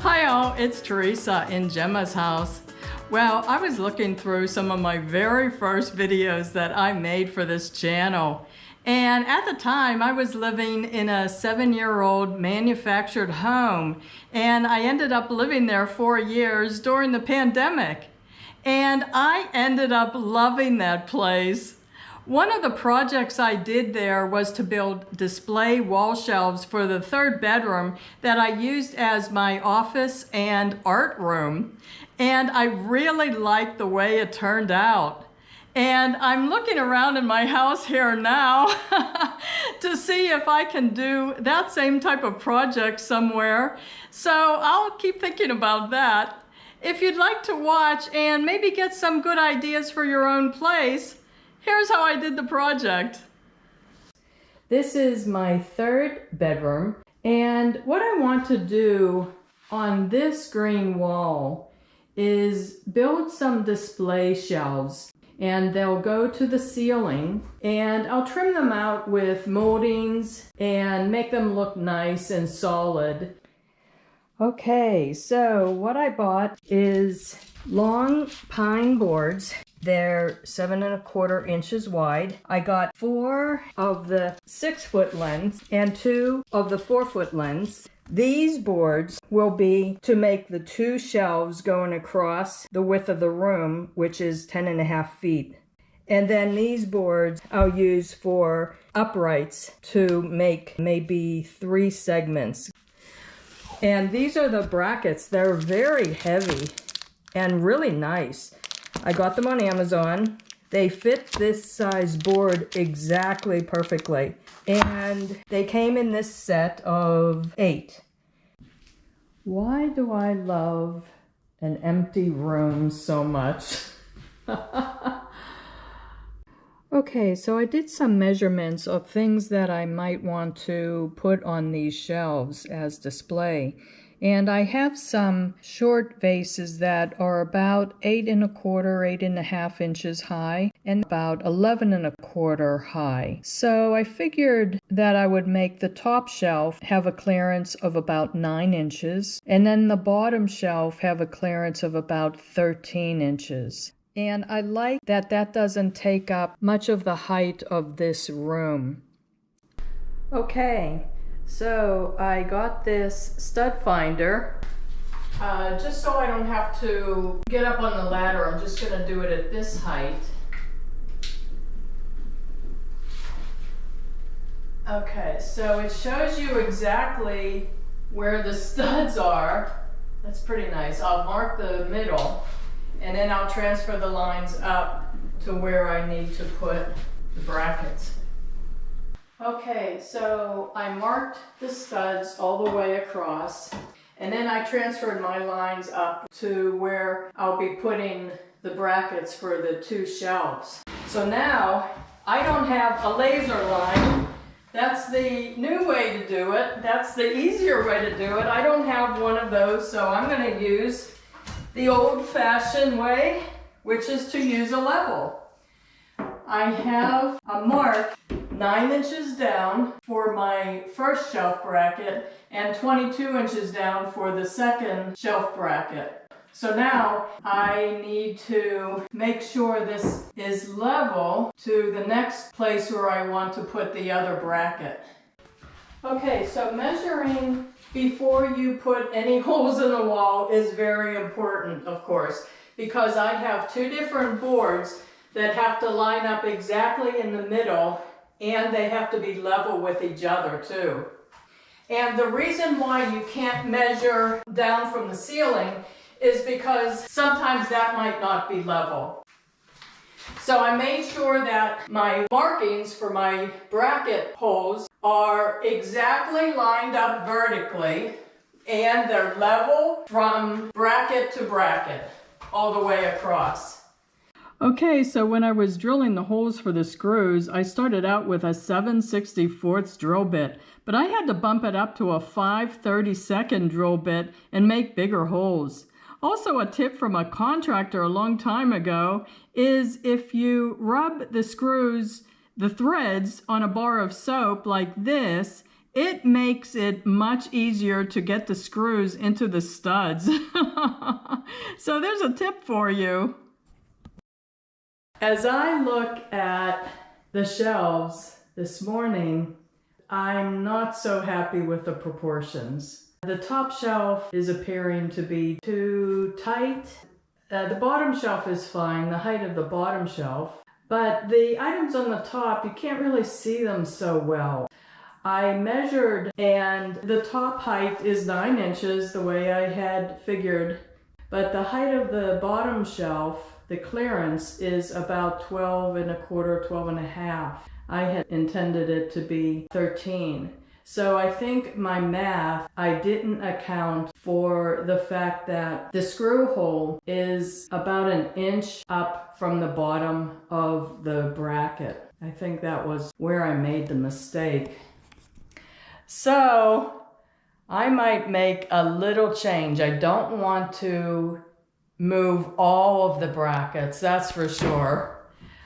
Hi all, it's Teresa in Gemma's house. Well, I was looking through some of my very first videos that I made for this channel. And at the time, I was living in a 7-year-old manufactured home. And I ended up living there 4 years during the pandemic. And I ended up loving that place. One of the projects I did there was to build display wall shelves for the 3rd bedroom that I used as my office and art room. And I really liked the way it turned out. And I'm looking around in my house here now to see if I can do that same type of project somewhere. So I'll keep thinking about that. If you'd like to watch and maybe get some good ideas for your own place, here's how I did the project. This is my 3rd bedroom, and what I want to do on this green wall is build some display shelves, and they'll go to the ceiling, and I'll trim them out with moldings and make them look nice and solid. Okay, so what I bought is long pine boards. They're 7 1/4 inches wide. I got 4 of the 6-foot lengths and 2 of the 4-foot lengths. These boards will be to make the 2 shelves going across the width of the room, which is 10 1/2 feet. And then these boards I'll use for uprights to make maybe 3 segments. And these are the brackets. They're very heavy and really nice. I got them on Amazon. They fit this size board exactly perfectly. And they came in this set of 8. Why do I love an empty room so much? Okay, so I did some measurements of things that I might want to put on these shelves as display. And I have some short vases that are about 8 1/4, 8 1/2 inches high and about 11 1/4 high. So I figured that I would make the top shelf have a clearance of about 9 inches and then the bottom shelf have a clearance of about 13 inches. And I like that that doesn't take up much of the height of this room. Okay. So I got this stud finder, just so I don't have to get up on the ladder. I'm just going to do it at this height. Okay, so it shows you exactly where the studs are. That's pretty nice. I'll mark the middle, and then I'll transfer the lines up to where I need to put the brackets. Okay, so I marked the studs all the way across, and then I transferred my lines up to where I'll be putting the brackets for the 2 shelves. So now I don't have a laser line. That's the new way to do it. That's the easier way to do it. I don't have one of those, so I'm going to use the old-fashioned way, which is to use a level. I have a mark 9 inches down for my first shelf bracket and 22 inches down for the second shelf bracket. So now I need to make sure this is level to the next place where I want to put the other bracket. Okay, so measuring before you put any holes in the wall is very important, of course, because I have 2 different boards that have to line up exactly in the middle, and they have to be level with each other too. And the reason why you can't measure down from the ceiling is because sometimes that might not be level. So I made sure that my markings for my bracket holes are exactly lined up vertically, and they're level from bracket to bracket all the way across. Okay, so when I was drilling the holes for the screws, I started out with a 7/64 drill bit, but I had to bump it up to a 5/32 drill bit and make bigger holes. Also, a tip from a contractor a long time ago is if you rub the screws, the threads on a bar of soap like this, it makes it much easier to get the screws into the studs. So there's a tip for you. As I look at the shelves this morning, I'm not so happy with the proportions. The top shelf is appearing to be too tight. The bottom shelf is fine, the height of the bottom shelf, but the items on the top, you can't really see them so well. I measured and the top height is 9 inches the way I had figured, but the height of the bottom shelf, the clearance, is about 12 1/4, 12 1/2. I had intended it to be 13. So I think my math, I didn't account for the fact that the screw hole is about 1 inch up from the bottom of the bracket. I think that was where I made the mistake. So I might make a little change. I don't want to move all of the brackets, that's for sure.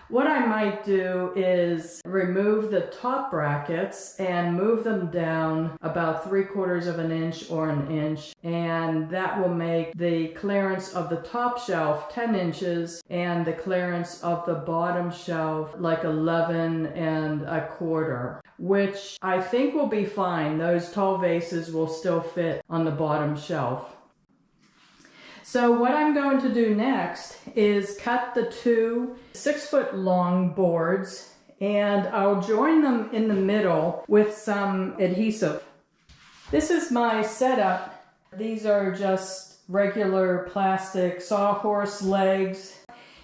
What I might do is remove the top brackets and move them down about 3/4 of an inch or 1 inch, and that will make the clearance of the top shelf 10 inches and the clearance of the bottom shelf like 11 1/4, which I think will be fine. Those tall vases will still fit on the bottom shelf. So what I'm going to do next is cut the 2 6-foot long boards, and I'll join them in the middle with some adhesive. This is my setup. These are just regular plastic sawhorse legs.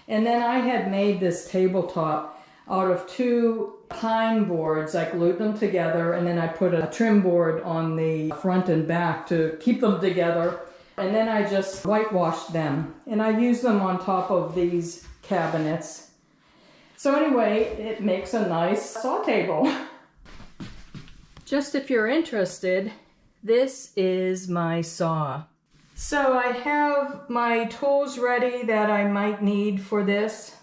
And then I had made this tabletop out of 2 pine boards. I glued them together, and then I put a trim board on the front and back to keep them together. And then I just whitewashed them, and I use them on top of these cabinets. So anyway, it makes a nice saw table. Just if you're interested, this is my saw. So I have my tools ready that I might need for this.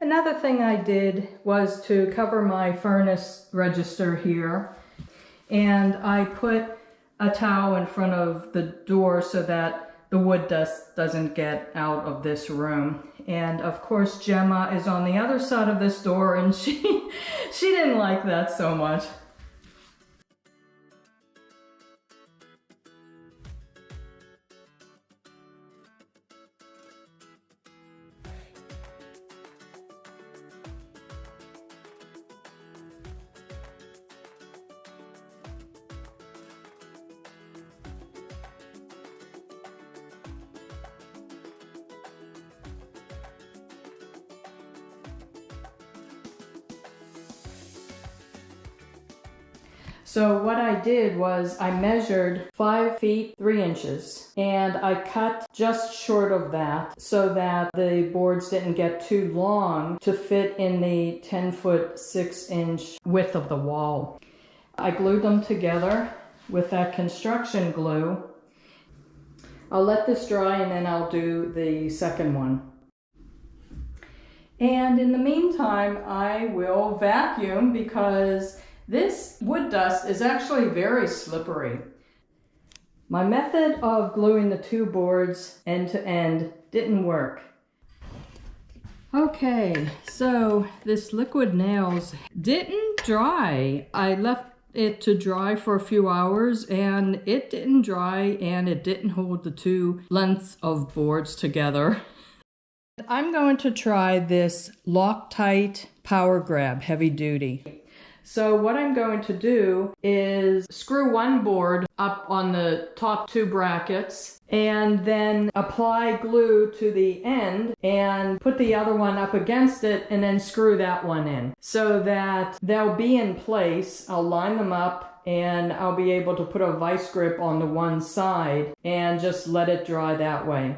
Another thing I did was to cover my furnace register here, and I put a towel in front of the door so that the wood dust doesn't get out of this room. And of course Gemma is on the other side of this door, and she didn't like that so much. So what I did was I measured 5 feet 3 inches, and I cut just short of that so that the boards didn't get too long to fit in the 10-foot 6-inch width of the wall. I glued them together with that construction glue. I'll let this dry and then I'll do the second one. And in the meantime, I will vacuum because this wood dust is actually very slippery. My method of gluing the 2 boards end to end didn't work. Okay, so this liquid nails didn't dry. I left it to dry for a few hours and it didn't dry, and it didn't hold the 2 lengths of boards together. I'm going to try this Loctite Power Grab Heavy Duty. So what I'm going to do is screw one board up on the top 2 brackets and then apply glue to the end and put the other one up against it and then screw that one in so that they'll be in place. I'll line them up and I'll be able to put a vice grip on the one side and just let it dry that way.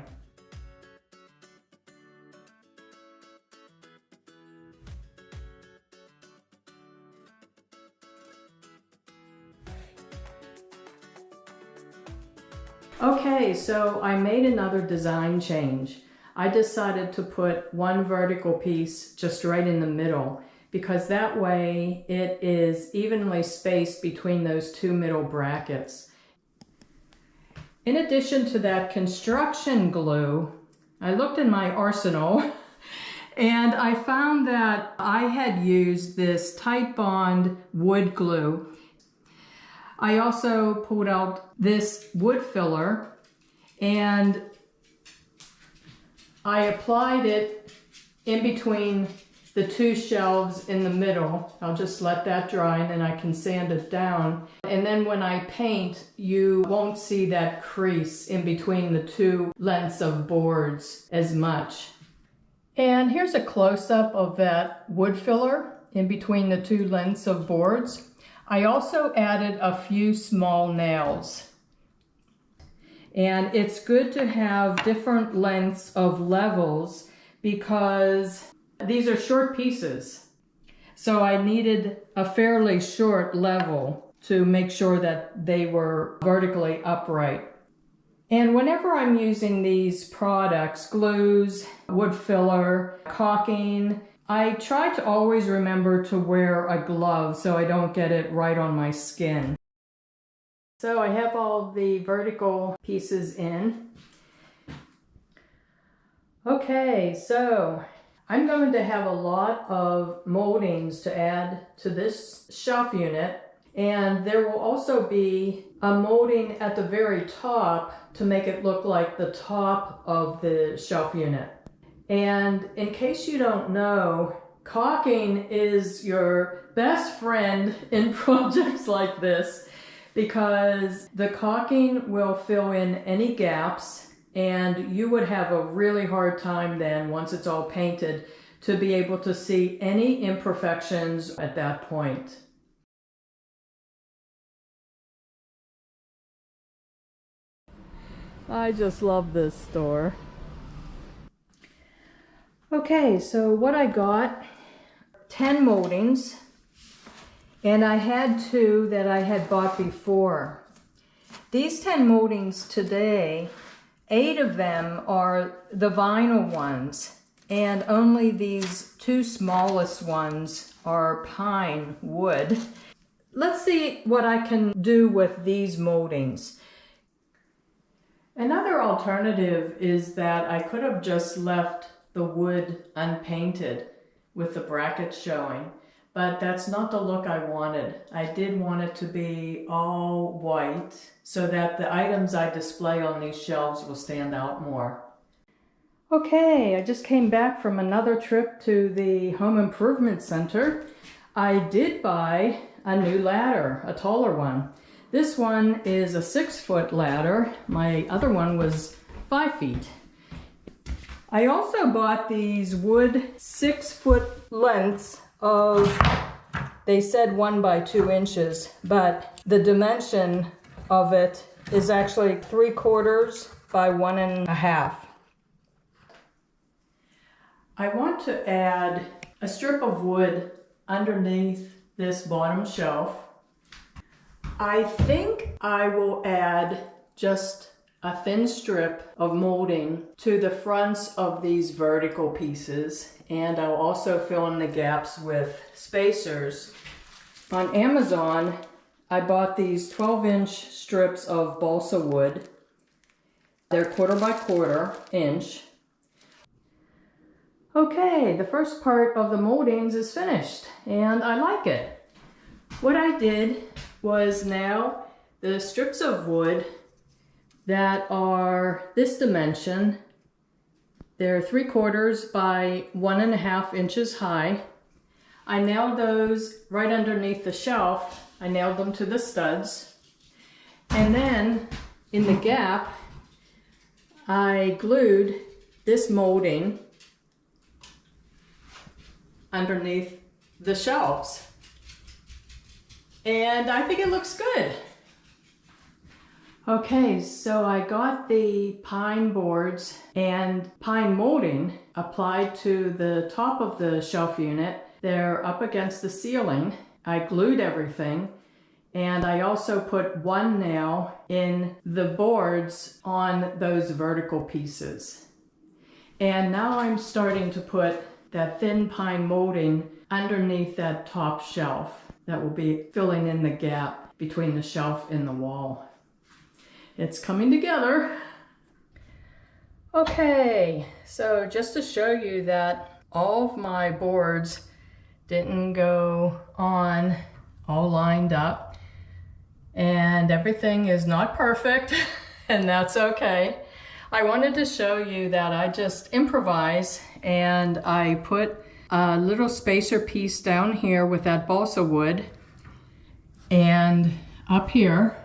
Okay, so I made another design change. I decided to put one vertical piece just right in the middle because that way it is evenly spaced between those two middle brackets. In addition to that construction glue, I looked in my arsenal and I found that I had used this Tight Bond wood glue. I also pulled out this wood filler and I applied it in between the two shelves in the middle. I'll just let that dry and then I can sand it down. And then when I paint, you won't see that crease in between the two lengths of boards as much. And here's a close-up of that wood filler in between the two lengths of boards. I also added a few small nails. And it's good to have different lengths of levels because these are short pieces. So I needed a fairly short level to make sure that they were vertically upright. And whenever I'm using these products, glues, wood filler, caulking, I try to always remember to wear a glove so I don't get it right on my skin. So I have all the vertical pieces in. Okay, so I'm going to have a lot of moldings to add to this shelf unit, and there will also be a molding at the very top to make it look like the top of the shelf unit. And in case you don't know, caulking is your best friend in projects like this because the caulking will fill in any gaps, and you would have a really hard time then, once it's all painted, to be able to see any imperfections at that point. I just love this store. Okay, so what I got, 10 moldings, and I had 2 that I had bought before. These 10 moldings today, 8 of them are the vinyl ones, and only these 2 smallest ones are pine wood. Let's see what I can do with these moldings. Another alternative is that I could have just left the wood unpainted with the brackets showing, but that's not the look I wanted. I did want it to be all white so that the items I display on these shelves will stand out more. Okay, I just came back from another trip to the Home Improvement Center. I did buy a new ladder, a taller one. This one is a 6-foot ladder. My other one was 5 feet. I also bought these wood 6-foot lengths of, they said 1 by 2 inches, but the dimension of it is actually 3/4 by 1.5. I want to add a strip of wood underneath this bottom shelf. I think I will add just a thin strip of molding to the fronts of these vertical pieces, and I'll also fill in the gaps with spacers. On Amazon, I bought these 12-inch strips of balsa wood. They're 1/4 by 1/4 inch. Okay, the first part of the moldings is finished, and I like it. What I did was now the strips of wood that are this dimension, they're 3/4 by 1.5 inches high. I nailed those right underneath the shelf. I nailed them to the studs. And then in the gap, I glued this molding underneath the shelves. And I think it looks good. Okay, so I got the pine boards and pine molding applied to the top of the shelf unit. They're up against the ceiling. I glued everything, and I also put 1 nail in the boards on those vertical pieces. And now I'm starting to put that thin pine molding underneath that top shelf that will be filling in the gap between the shelf and the wall. It's coming together. Okay, so just to show you that all of my boards didn't go on all lined up and everything is not perfect and that's okay. I wanted to show you that I just improvise and I put a little spacer piece down here with that balsa wood and up here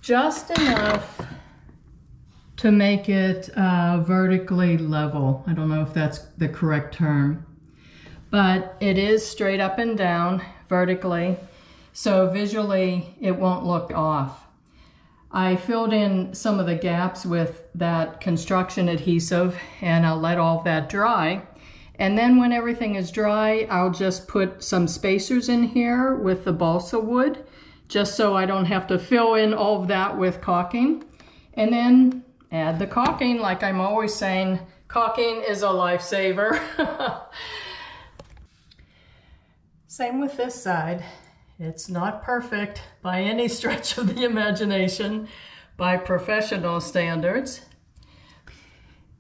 just enough to make it vertically level. I don't know if that's the correct term, but it is straight up and down vertically, so visually it won't look off. I filled in some of the gaps with that construction adhesive and I'll let all of that dry. And then when everything is dry, I'll just put some spacers in here with the balsa wood, just so I don't have to fill in all of that with caulking. And then add the caulking, like I'm always saying, caulking is a lifesaver. Same with this side. It's not perfect by any stretch of the imagination by professional standards.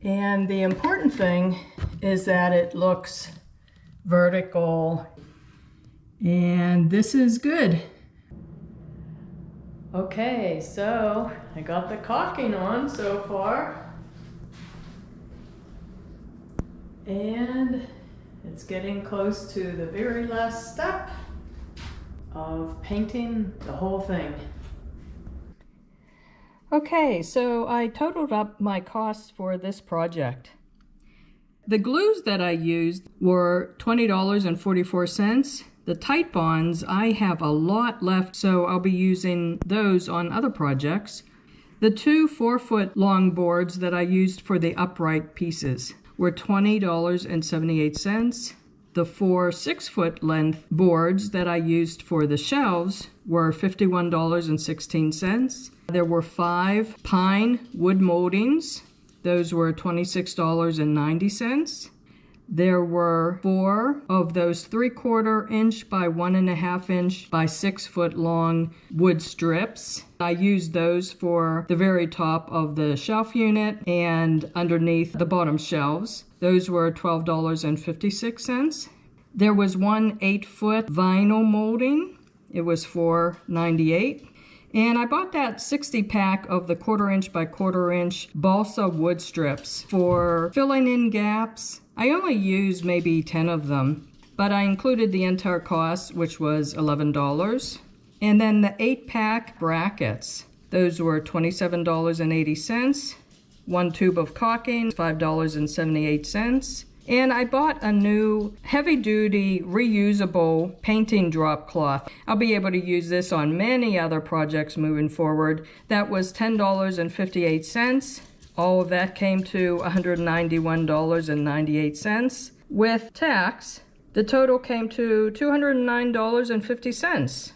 And the important thing is that it looks vertical, and this is good. Okay, so I got the caulking on so far, and it's getting close to the very last step of painting the whole thing. Okay, so I totaled up my costs for this project. The glues that I used were $20.44. The tight bonds, I have a lot left, so I'll be using those on other projects. The two 4-foot long boards that I used for the upright pieces were $20.78. The 4 6-foot length boards that I used for the shelves were $51.16. There were 5 pine wood moldings. Those were $26.90. There were 4 of those 3/4 inch by 1.5 inch by 6 foot long wood strips. I used those for the very top of the shelf unit and underneath the bottom shelves. Those were $12.56. There was one 8-foot vinyl molding. It was $4.98. And I bought that 60 pack of the 1/4 inch by 1/4 inch balsa wood strips for filling in gaps. I only used maybe 10 of them, but I included the entire cost, which was $11. And then the 8-pack brackets, those were $27.80. 1 tube of caulking, $5.78. And I bought a new heavy-duty reusable painting drop cloth. I'll be able to use this on many other projects moving forward. That was $10.58. All of that came to $191.98. With tax, the total came to $209.50.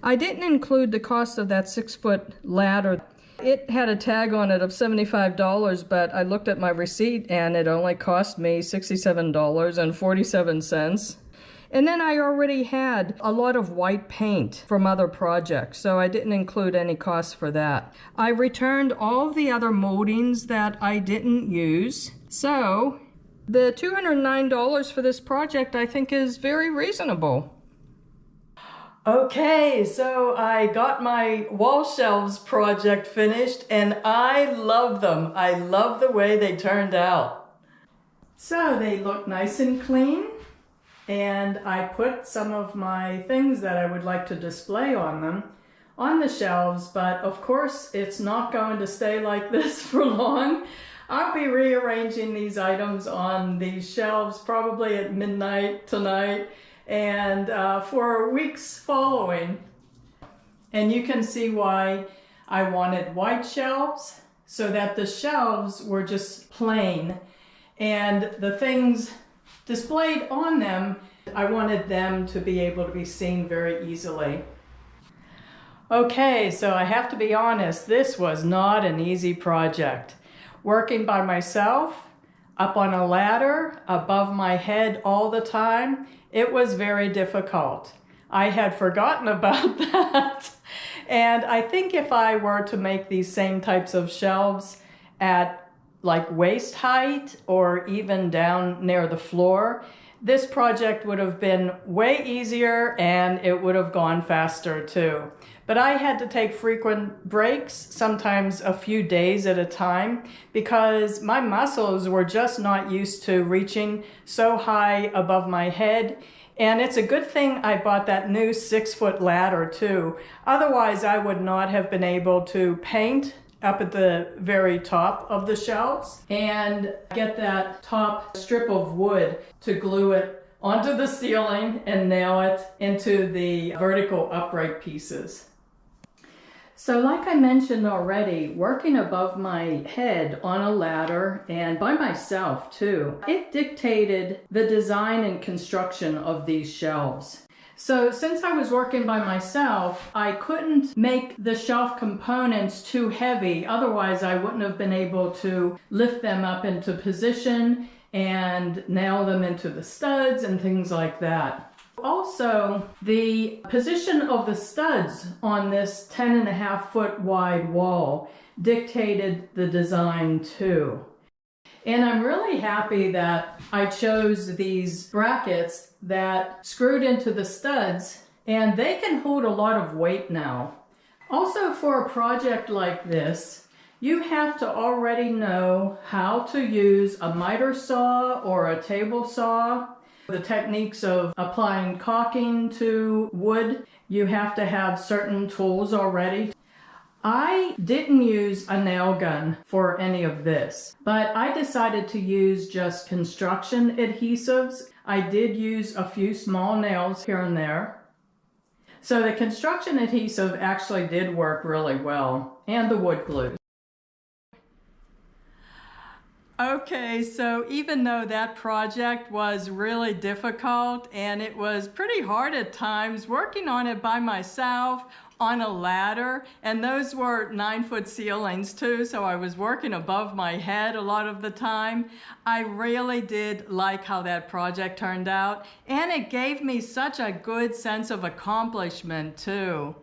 I didn't include the cost of that 6-foot ladder. It had a tag on it of $75, but I looked at my receipt and it only cost me $67.47. And then I already had a lot of white paint from other projects, so I didn't include any costs for that. I returned all of the other moldings that I didn't use, so the $209 for this project I think is very reasonable. Okay, so I got my wall shelves project finished and I love them. I love the way they turned out. So they look nice and clean, and I put some of my things that I would like to display on them on the shelves, but of course it's not going to stay like this for long. I'll be rearranging these items on these shelves probably at midnight tonight and for weeks following. And you can see why I wanted white shelves, so that the shelves were just plain and the things displayed on them, I wanted them to be able to be seen very easily. Okay, so I have to be honest, this was not an easy project. Working by myself, up on a ladder above my head all the time, it was very difficult. I had forgotten about that. And I think if I were to make these same types of shelves at like waist height or even down near the floor, this project would have been way easier and it would have gone faster too. But I had to take frequent breaks, sometimes a few days at a time, because my muscles were just not used to reaching so high above my head. And it's a good thing I bought that new 6-foot ladder too. Otherwise, I would not have been able to paint up at the very top of the shelves and get that top strip of wood to glue it onto the ceiling and nail it into the vertical upright pieces. So like I mentioned already, working above my head on a ladder and by myself too, it dictated the design and construction of these shelves. So since I was working by myself, I couldn't make the shelf components too heavy. Otherwise, I wouldn't have been able to lift them up into position and nail them into the studs and things like that. Also, the position of the studs on this 10.5-foot wide wall dictated the design too. And I'm really happy that I chose these brackets that screwed into the studs, and they can hold a lot of weight now. Also, for a project like this, you have to already know how to use a miter saw or a table saw. The techniques of applying caulking to wood, you have to have certain tools already. I didn't use a nail gun for any of this, but I decided to use just construction adhesives. I did use a few small nails here and there. So the construction adhesive actually did work really well, and the wood glue. Okay, so even though that project was really difficult and it was pretty hard at times working on it by myself on a ladder, and those were 9-foot ceilings too, so I was working above my head a lot of the time, I really did like how that project turned out, and it gave me such a good sense of accomplishment too.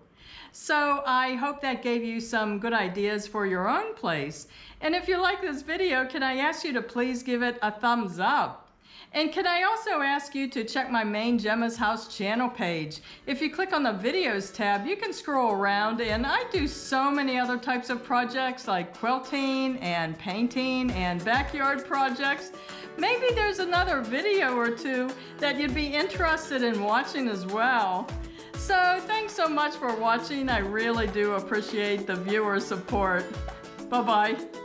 So I hope that gave you some good ideas for your own place. And if you like this video, can I ask you to please give it a thumbs up? And can I also ask you to check my main Gemma's House channel page? If you click on the videos tab, you can scroll around, and I do so many other types of projects like quilting and painting and backyard projects. Maybe there's another video or two that you'd be interested in watching as well. So thanks so much for watching. I really do appreciate the viewer support. Bye-bye.